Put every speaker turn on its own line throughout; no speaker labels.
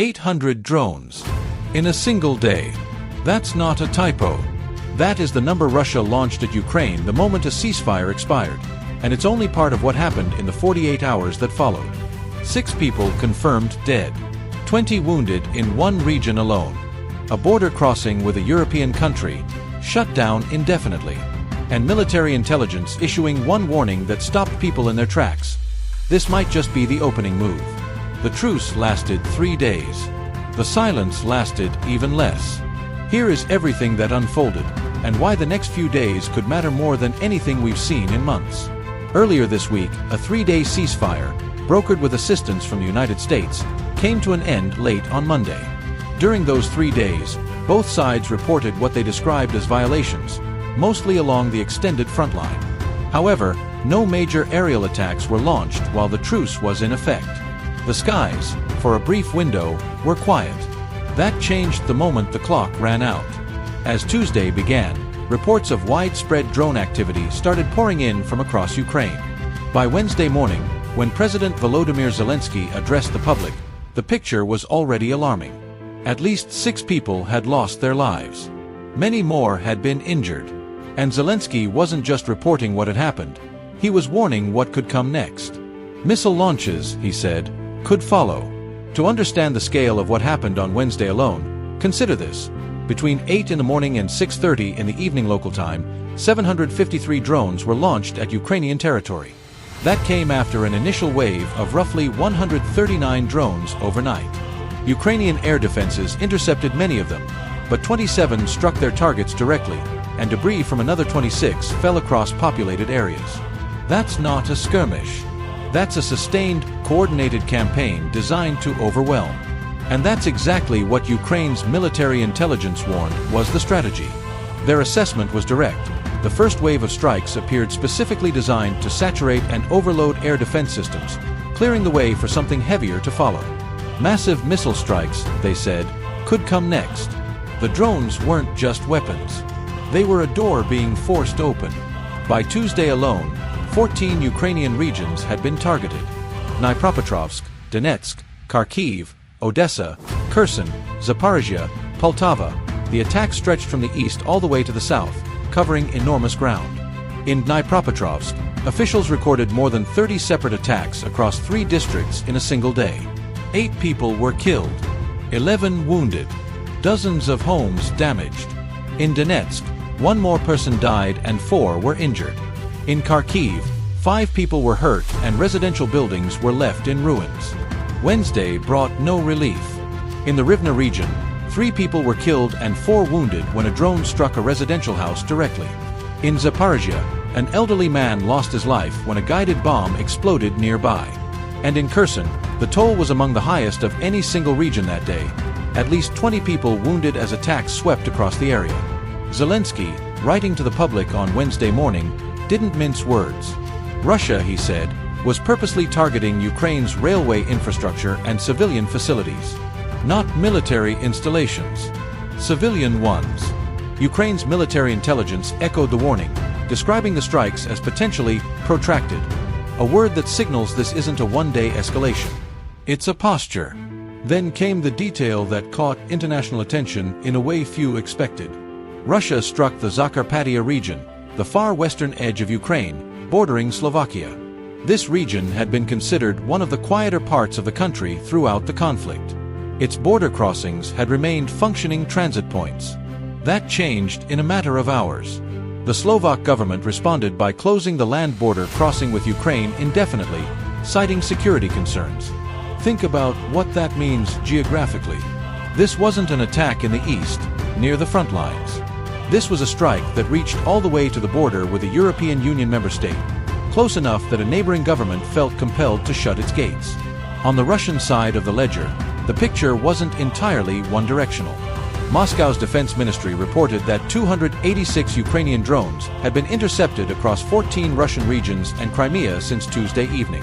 800 drones. In a single day. That's not a typo. That is the number Russia launched at Ukraine the moment a ceasefire expired, and it's only part of what happened in the 48 hours that followed. 6 people confirmed dead. 20 wounded in one region alone. A border crossing with a European country shut down indefinitely. And military intelligence issuing one warning that stopped people in their tracks. This might just be the opening move. The truce lasted 3 days. The silence lasted even less. Here is everything that unfolded, and why the next few days could matter more than anything we've seen in months. Earlier this week, a 3-day ceasefire, brokered with assistance from the United States, came to an end late on Monday. During those 3 days, both sides reported what they described as violations, mostly along the extended front line. However, no major aerial attacks were launched while the truce was in effect. The skies, for a brief window, were quiet. That changed the moment the clock ran out. As Tuesday began, reports of widespread drone activity started pouring in from across Ukraine. By Wednesday morning, when President Volodymyr Zelensky addressed the public, the picture was already alarming. At least 6 people had lost their lives. Many more had been injured. And Zelensky wasn't just reporting what had happened. He was warning what could come next. Missile launches, he said, could follow. To understand the scale of what happened on Wednesday alone, consider this. Between 8 in the morning and 6:30 in the evening local time, 753 drones were launched at Ukrainian territory. That came after an initial wave of roughly 139 drones overnight. Ukrainian air defenses intercepted many of them, but 27 struck their targets directly, and debris from another 26 fell across populated areas. That's not a skirmish. That's a sustained, coordinated campaign designed to overwhelm. And that's exactly what Ukraine's military intelligence warned was the strategy. Their assessment was direct. The first wave of strikes appeared specifically designed to saturate and overload air defense systems, clearing the way for something heavier to follow. Massive missile strikes, they said, could come next. The drones weren't just weapons. They were a door being forced open. By Tuesday alone, 14 Ukrainian regions had been targeted. Dnipropetrovsk, Donetsk, Kharkiv, Odessa, Kherson, Zaporizhia, Poltava. The attack stretched from the east all the way to the south, covering enormous ground. In Dnipropetrovsk, officials recorded more than 30 separate attacks across 3 districts in a single day. 8 people were killed, 11 wounded, dozens of homes damaged. In Donetsk, 1 more person died and 4 were injured. In Kharkiv, 5 people were hurt and residential buildings were left in ruins. Wednesday brought no relief. In the Rivne region, 3 people were killed and 4 wounded when a drone struck a residential house directly. In Zaporizhia, an elderly man lost his life when a guided bomb exploded nearby. And in Kherson, the toll was among the highest of any single region that day. At least 20 people wounded as attacks swept across the area. Zelensky, writing to the public on Wednesday morning, didn't mince words. Russia, he said, was purposely targeting Ukraine's railway infrastructure and civilian facilities. Not military installations. Civilian ones. Ukraine's military intelligence echoed the warning, describing the strikes as potentially protracted. A word that signals this isn't a one-day escalation. It's a posture. Then came the detail that caught international attention in a way few expected. Russia struck the Zakarpattia region, the far western edge of Ukraine, bordering Slovakia. This region had been considered one of the quieter parts of the country throughout the conflict. Its border crossings had remained functioning transit points. That changed in a matter of hours. The Slovak government responded by closing the land border crossing with Ukraine indefinitely, citing security concerns. Think about what that means geographically. This wasn't an attack in the east, near the front lines. This was a strike that reached all the way to the border with a European Union member state, close enough that a neighboring government felt compelled to shut its gates. On the Russian side of the ledger, the picture wasn't entirely one-directional. Moscow's defense ministry reported that 286 Ukrainian drones had been intercepted across 14 Russian regions and Crimea since Tuesday evening.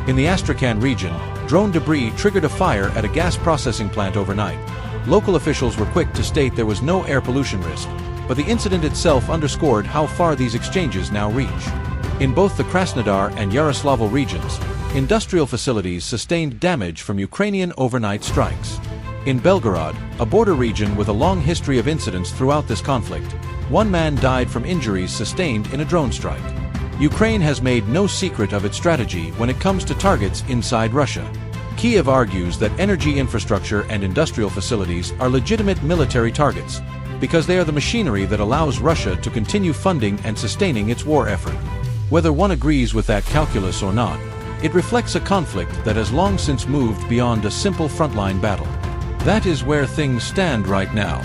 In the Astrakhan region, drone debris triggered a fire at a gas processing plant overnight. Local officials were quick to state there was no air pollution risk, but the incident itself underscored how far these exchanges now reach. In both the Krasnodar and Yaroslavl regions, industrial facilities sustained damage from Ukrainian overnight strikes. In Belgorod, a border region with a long history of incidents throughout this conflict, one man died from injuries sustained in a drone strike. Ukraine has made no secret of its strategy when it comes to targets inside Russia. Kiev argues that energy infrastructure and industrial facilities are legitimate military targets, because they are the machinery that allows Russia to continue funding and sustaining its war effort. Whether one agrees with that calculus or not, it reflects a conflict that has long since moved beyond a simple frontline battle. That is where things stand right now.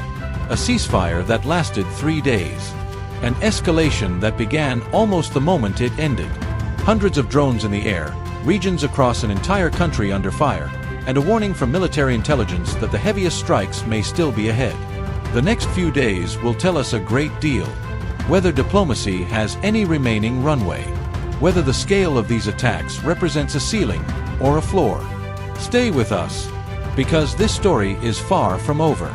A ceasefire that lasted 3 days. An escalation that began almost the moment it ended. Hundreds of drones in the air, regions across an entire country under fire, and a warning from military intelligence that the heaviest strikes may still be ahead. The next few days will tell us a great deal. Whether diplomacy has any remaining runway. Whether the scale of these attacks represents a ceiling or a floor. Stay with us, because this story is far from over.